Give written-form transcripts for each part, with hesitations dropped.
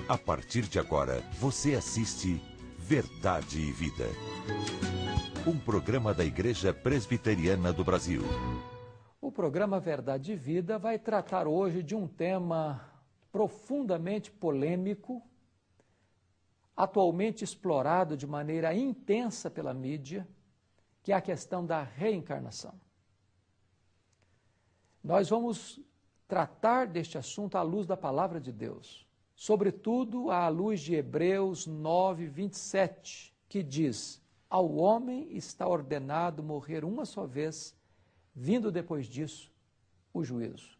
A partir de agora, você assiste Verdade e Vida. Um programa da Igreja Presbiteriana do Brasil. O programa Verdade e Vida vai tratar hoje de um tema profundamente polêmico, atualmente explorado de maneira intensa pela mídia, que é a questão da reencarnação. Nós vamos tratar deste assunto à luz da Palavra de Deus, sobretudo à luz de Hebreus 9, 27, que diz: ao homem está ordenado morrer uma só vez, vindo depois disso o juízo.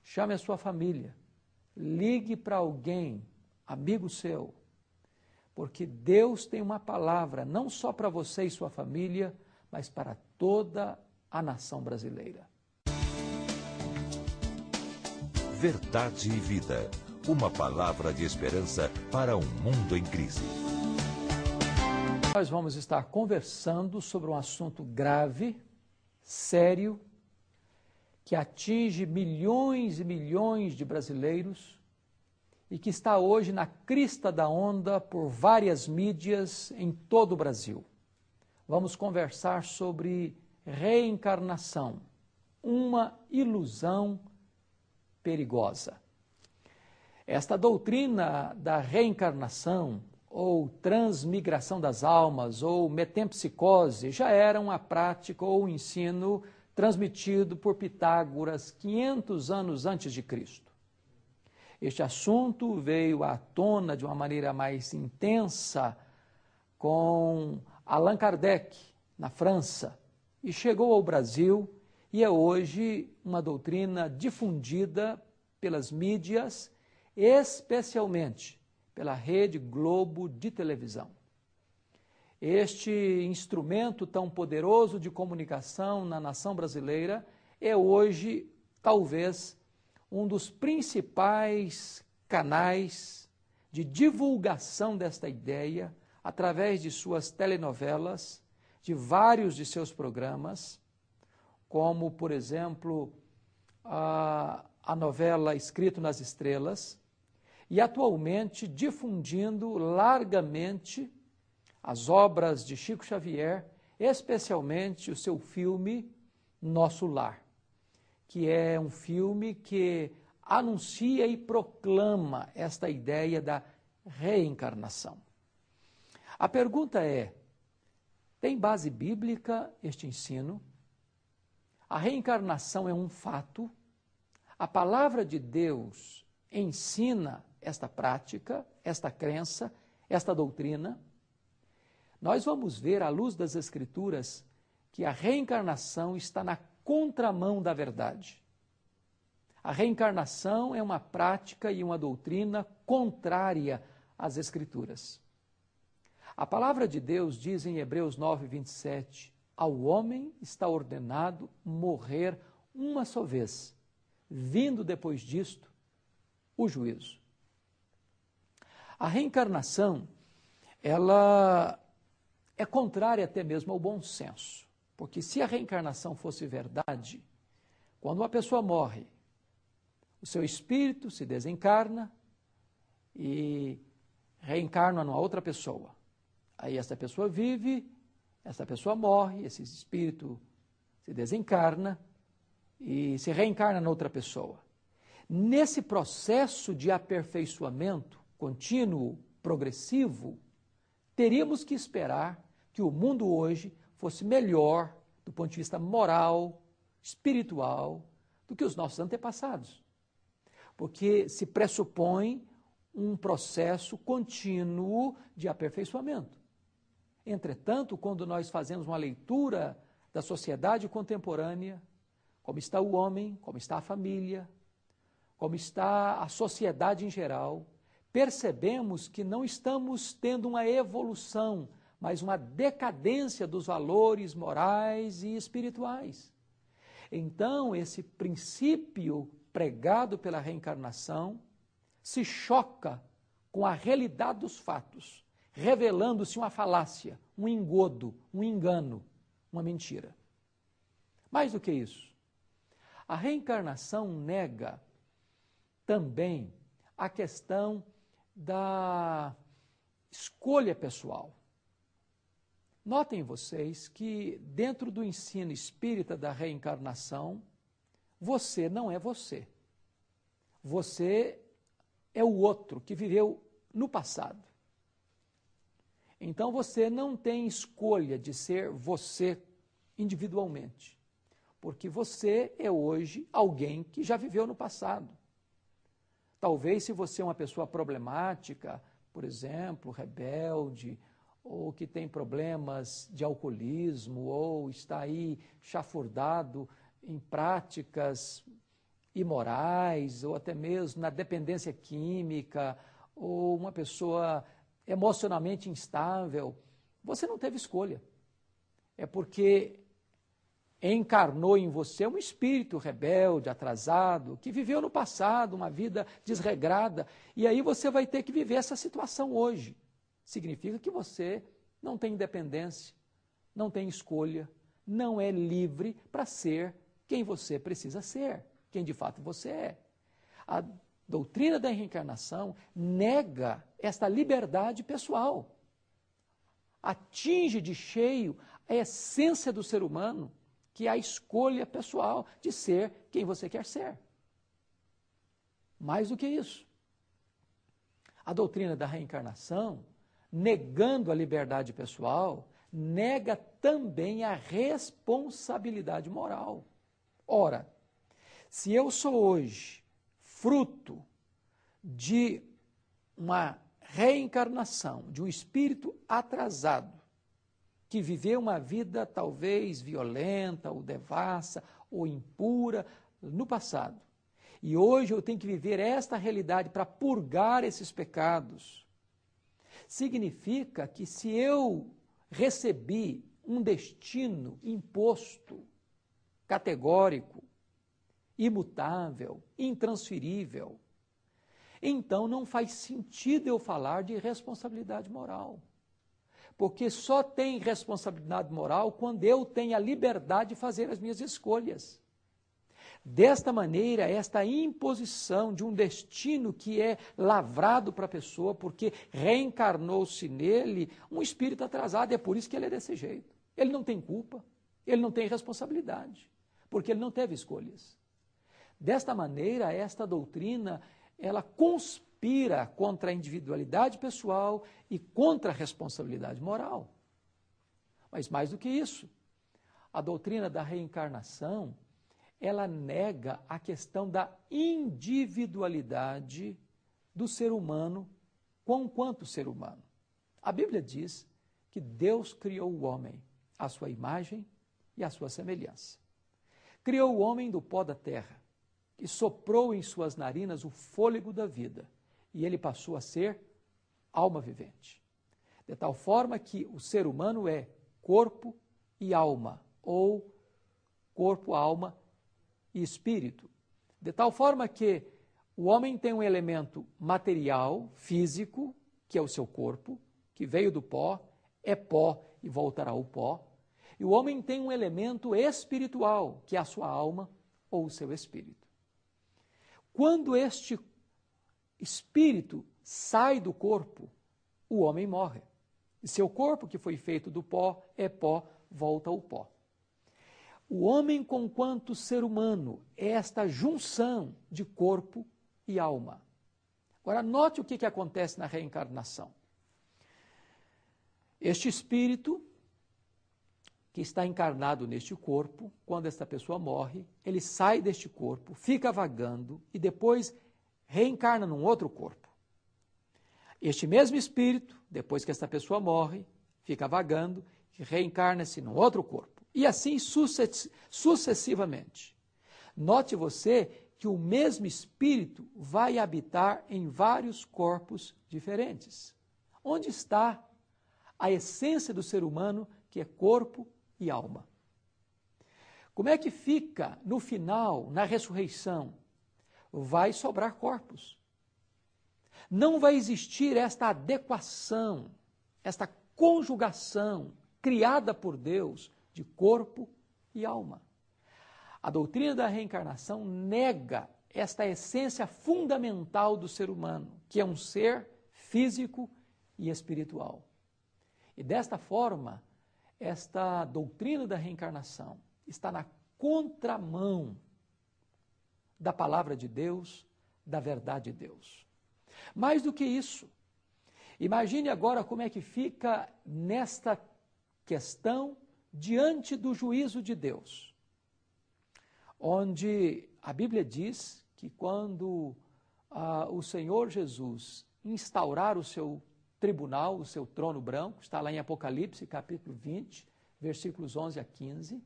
Chame a sua família, ligue para alguém, amigo seu, porque Deus tem uma palavra não só para você e sua família, mas para toda a nação brasileira. Verdade e Vida. Uma palavra de esperança para um mundo em crise. Nós vamos estar conversando sobre um assunto grave, sério, que atinge milhões e milhões de brasileiros e que está hoje na crista da onda por várias mídias em todo o Brasil. Vamos conversar sobre reencarnação, uma ilusão perigosa. Esta doutrina da reencarnação, ou transmigração das almas, ou metempsicose, já era uma prática ou um ensino transmitido por Pitágoras 500 anos antes de Cristo. Este assunto veio à tona de uma maneira mais intensa com Allan Kardec, na França, e chegou ao Brasil e é hoje uma doutrina difundida pelas mídias, especialmente pela Rede Globo de televisão. Este instrumento tão poderoso de comunicação na nação brasileira é hoje, talvez, um dos principais canais de divulgação desta ideia através de suas telenovelas, de vários de seus programas, como, por exemplo, a novela Escrito nas Estrelas, e atualmente difundindo largamente as obras de Chico Xavier, especialmente o seu filme Nosso Lar, que é um filme que anuncia e proclama esta ideia da reencarnação. A pergunta é: tem base bíblica este ensino? A reencarnação é um fato? A palavra de Deus ensina esta prática, esta crença, esta doutrina? Nós vamos ver, à luz das Escrituras, que a reencarnação está na contramão da verdade. A reencarnação é uma prática e uma doutrina contrária às Escrituras. A palavra de Deus diz em Hebreus 9, 27, ao homem está ordenado morrer uma só vez, vindo depois disto o juízo. A reencarnação, ela é contrária até mesmo ao bom senso, porque se a reencarnação fosse verdade, quando uma pessoa morre, o seu espírito se desencarna e reencarna numa outra pessoa. Aí essa pessoa vive, essa pessoa morre, esse espírito se desencarna e se reencarna na outra pessoa. Nesse processo de aperfeiçoamento contínuo, progressivo, teríamos que esperar que o mundo hoje fosse melhor do ponto de vista moral, espiritual, do que os nossos antepassados. Porque se pressupõe um processo contínuo de aperfeiçoamento. Entretanto, quando nós fazemos uma leitura da sociedade contemporânea, como está o homem, como está a família, como está a sociedade em geral, percebemos que não estamos tendo uma evolução, mas uma decadência dos valores morais e espirituais. Então, esse princípio pregado pela reencarnação se choca com a realidade dos fatos, revelando-se uma falácia, um engodo, um engano, uma mentira. Mais do que isso, a reencarnação nega também a questão da escolha pessoal. Notem vocês que dentro do ensino espírita da reencarnação, você não é você. Você é o outro que viveu no passado. Então você não tem escolha de ser você individualmente, porque você é hoje alguém que já viveu no passado. Talvez se você é uma pessoa problemática, por exemplo, rebelde, ou que tem problemas de alcoolismo, ou está aí chafurdado em práticas imorais, ou até mesmo na dependência química, ou uma pessoa emocionalmente instável, você não teve escolha. É porque encarnou em você um espírito rebelde, atrasado, que viveu no passado uma vida desregrada, e aí você vai ter que viver essa situação hoje. Significa que você não tem independência, não tem escolha, não é livre para ser quem você precisa ser, quem de fato você é. A doutrina da reencarnação nega esta liberdade pessoal. Atinge de cheio a essência do ser humano, que é a escolha pessoal de ser quem você quer ser. Mais do que isso, a doutrina da reencarnação, negando a liberdade pessoal, nega também a responsabilidade moral. Ora, se eu sou hoje fruto de uma reencarnação, de um espírito atrasado, que viveu uma vida talvez violenta, ou devassa, ou impura no passado, e hoje eu tenho que viver esta realidade para purgar esses pecados, significa que se eu recebi um destino imposto, categórico, imutável, intransferível, então não faz sentido eu falar de responsabilidade moral. Porque só tem responsabilidade moral quando eu tenho a liberdade de fazer as minhas escolhas. Desta maneira, esta imposição de um destino que é lavrado para a pessoa, porque reencarnou-se nele um espírito atrasado, é por isso que ele é desse jeito. Ele não tem culpa, ele não tem responsabilidade, porque ele não teve escolhas. Desta maneira, esta doutrina, ela conspira contra a individualidade pessoal e contra a responsabilidade moral. Mas mais do que isso, a doutrina da reencarnação, ela nega a questão da individualidade do ser humano quanto ser humano. A Bíblia diz que Deus criou o homem à sua imagem e à sua semelhança. Criou o homem do pó da terra e soprou em suas narinas o fôlego da vida, e ele passou a ser alma vivente. De tal forma que o ser humano é corpo e alma, ou corpo, alma e espírito. De tal forma que o homem tem um elemento material, físico, que é o seu corpo, que veio do pó, é pó e voltará ao pó. E o homem tem um elemento espiritual, que é a sua alma ou o seu espírito. Quando este espírito sai do corpo, o homem morre. E seu corpo, que foi feito do pó, é pó, volta ao pó. O homem, conquanto ser humano, é esta junção de corpo e alma. Agora, note o que acontece na reencarnação. Este espírito, que está encarnado neste corpo, quando esta pessoa morre, ele sai deste corpo, fica vagando e depois reencarna num outro corpo. Este mesmo espírito, depois que esta pessoa morre, fica vagando e reencarna-se num outro corpo. E assim sucessivamente. Note você que o mesmo espírito vai habitar em vários corpos diferentes. Onde está a essência do ser humano, que é corpo e alma? Como é que fica no final, na ressurreição? Vai sobrar corpos. Não vai existir esta adequação, esta conjugação criada por Deus de corpo e alma. A doutrina da reencarnação nega esta essência fundamental do ser humano, que é um ser físico e espiritual. E desta forma, esta doutrina da reencarnação está na contramão da palavra de Deus, da verdade de Deus. Mais do que isso, imagine agora como é que fica nesta questão diante do juízo de Deus, onde a Bíblia diz que quando o Senhor Jesus instaurar o seu tribunal, o seu trono branco, está lá em Apocalipse, capítulo 20, versículos 11 a 15,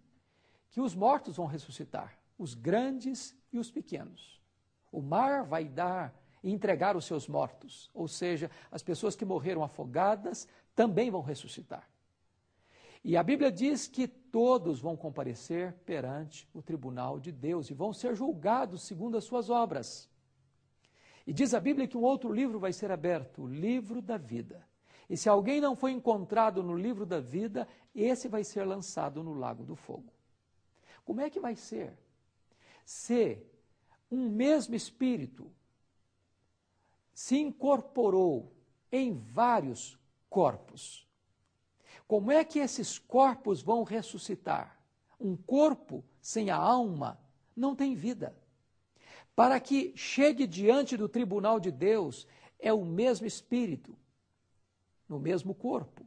que os mortos vão ressuscitar, os grandes e os pequenos. O mar vai dar e entregar os seus mortos, ou seja, as pessoas que morreram afogadas também vão ressuscitar. E a Bíblia diz que todos vão comparecer perante o tribunal de Deus e vão ser julgados segundo as suas obras. E diz a Bíblia que um outro livro vai ser aberto, o livro da vida. E se alguém não foi encontrado no livro da vida, esse vai ser lançado no lago do fogo. Como é que vai ser? Se um mesmo Espírito se incorporou em vários corpos, como é que esses corpos vão ressuscitar? Um corpo sem a alma não tem vida. Para que chegue diante do tribunal de Deus, é o mesmo Espírito, no mesmo corpo.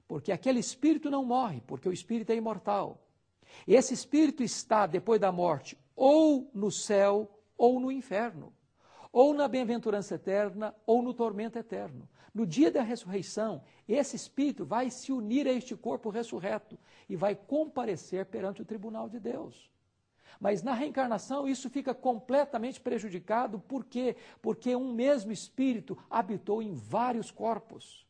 Porque aquele Espírito não morre, porque o Espírito é imortal. Esse Espírito está, depois da morte, ou no céu, ou no inferno. Ou na bem-aventurança eterna, ou no tormento eterno. No dia da ressurreição, esse Espírito vai se unir a este corpo ressurreto e vai comparecer perante o tribunal de Deus. Mas na reencarnação isso fica completamente prejudicado. Por quê? Porque um mesmo Espírito habitou em vários corpos.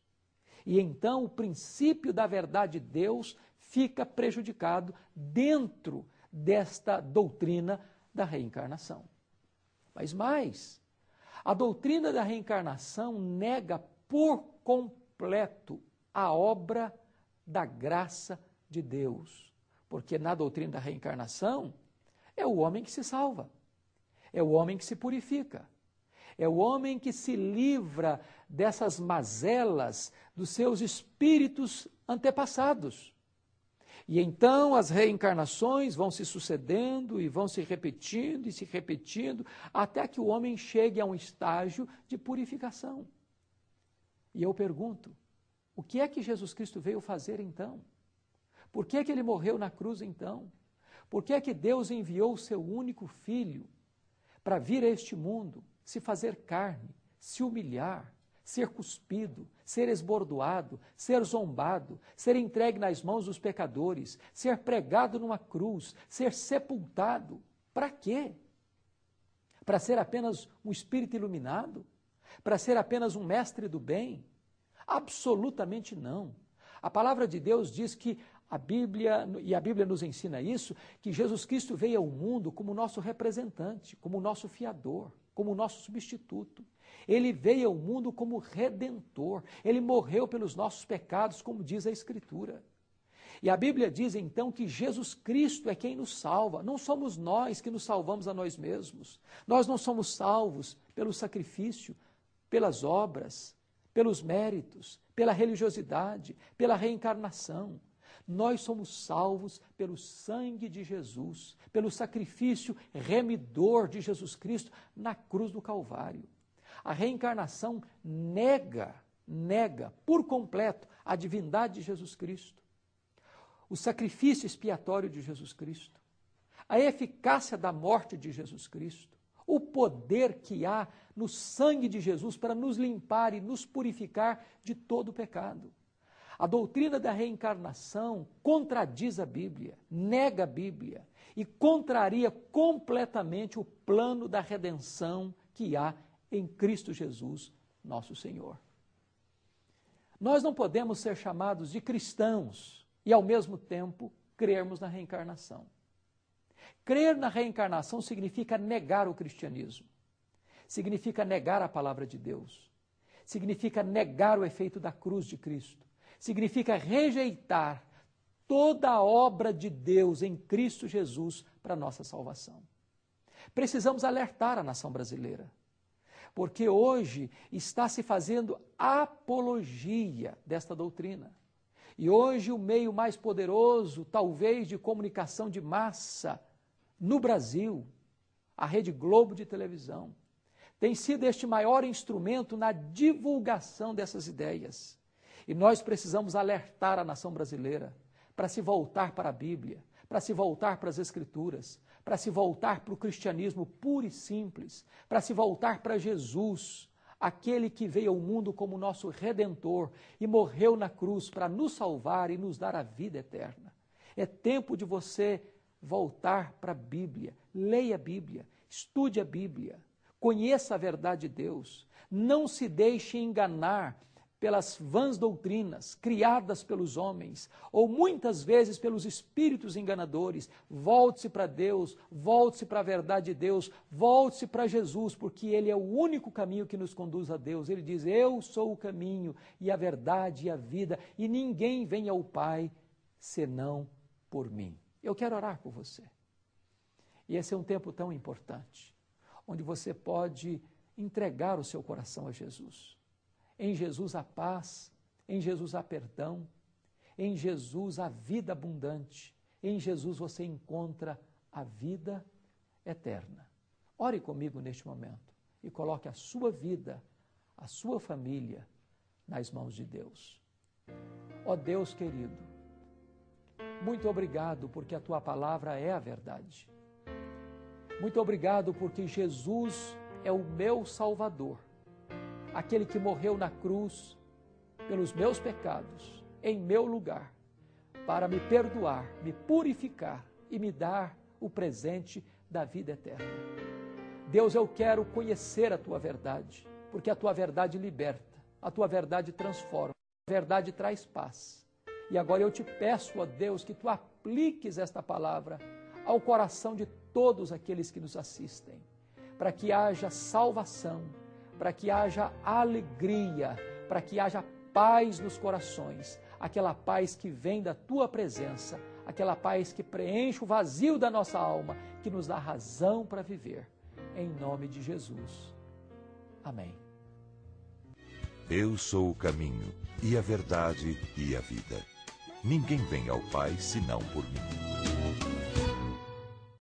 E então o princípio da verdade de Deus fica prejudicado dentro desta doutrina da reencarnação. Mas mais, a doutrina da reencarnação nega por completo a obra da graça de Deus. Porque na doutrina da reencarnação, é o homem que se salva, é o homem que se purifica, é o homem que se livra dessas mazelas dos seus espíritos antepassados. E então as reencarnações vão se sucedendo e vão se repetindo e se repetindo, até que o homem chegue a um estágio de purificação. E eu pergunto, o que é que Jesus Cristo veio fazer então? Por que é que ele morreu na cruz então? Por que é que Deus enviou o seu único filho para vir a este mundo, se fazer carne, se humilhar, ser cuspido, ser esbordoado, ser zombado, ser entregue nas mãos dos pecadores, ser pregado numa cruz, ser sepultado? Para quê? Para ser apenas um espírito iluminado? Para ser apenas um mestre do bem? Absolutamente não. A palavra de Deus diz que a Bíblia nos ensina isso, que Jesus Cristo veio ao mundo como nosso representante, como nosso fiador, como nosso substituto. Ele veio ao mundo como redentor, ele morreu pelos nossos pecados, como diz a Escritura. E a Bíblia diz então que Jesus Cristo é quem nos salva, não somos nós que nos salvamos a nós mesmos. Nós não somos salvos pelo sacrifício, pelas obras, pelos méritos, pela religiosidade, pela reencarnação. Nós somos salvos pelo sangue de Jesus, pelo sacrifício remidor de Jesus Cristo na cruz do Calvário. A reencarnação nega por completo a divindade de Jesus Cristo, o sacrifício expiatório de Jesus Cristo, a eficácia da morte de Jesus Cristo, o poder que há no sangue de Jesus para nos limpar e nos purificar de todo o pecado. A doutrina da reencarnação contradiz a Bíblia, nega a Bíblia e contraria completamente o plano da redenção que há em Cristo Jesus, nosso Senhor. Nós não podemos ser chamados de cristãos e, ao mesmo tempo, crermos na reencarnação. Crer na reencarnação significa negar o cristianismo, significa negar a palavra de Deus, significa negar o efeito da cruz de Cristo, significa rejeitar toda a obra de Deus em Cristo Jesus para a nossa salvação. Precisamos alertar a nação brasileira, porque hoje está se fazendo apologia desta doutrina. E hoje o meio mais poderoso, talvez, de comunicação de massa no Brasil, a Rede Globo de televisão, tem sido este maior instrumento na divulgação dessas ideias. E nós precisamos alertar a nação brasileira para se voltar para a Bíblia, para se voltar para as Escrituras, para se voltar para o cristianismo puro e simples, para se voltar para Jesus, aquele que veio ao mundo como nosso Redentor e morreu na cruz para nos salvar e nos dar a vida eterna. É tempo de você voltar para a Bíblia, leia a Bíblia, estude a Bíblia, conheça a verdade de Deus, não se deixe enganar pelas vãs doutrinas criadas pelos homens, ou muitas vezes pelos espíritos enganadores. Volte-se para Deus, volte-se para a verdade de Deus, volte-se para Jesus, porque Ele é o único caminho que nos conduz a Deus. Ele diz: eu sou o caminho e a verdade e a vida, e ninguém vem ao Pai senão por mim. Eu quero orar por você. E esse é um tempo tão importante, onde você pode entregar o seu coração a Jesus. Em Jesus há paz, em Jesus há perdão, em Jesus há vida abundante, em Jesus você encontra a vida eterna. Ore comigo neste momento e coloque a sua vida, a sua família nas mãos de Deus. Ó Deus querido, muito obrigado porque a tua palavra é a verdade. Muito obrigado porque Jesus é o meu Salvador, aquele que morreu na cruz pelos meus pecados, em meu lugar, para me perdoar, me purificar e me dar o presente da vida eterna. Deus, eu quero conhecer a tua verdade, porque a tua verdade liberta, a tua verdade transforma, a verdade traz paz. E agora eu te peço, ó Deus, que tu apliques esta palavra ao coração de todos aqueles que nos assistem, para que haja salvação, para que haja alegria, para que haja paz nos corações, aquela paz que vem da tua presença, aquela paz que preenche o vazio da nossa alma, que nos dá razão para viver. Em nome de Jesus. Amém. Eu sou o caminho, e a verdade, e a vida. Ninguém vem ao Pai senão por mim.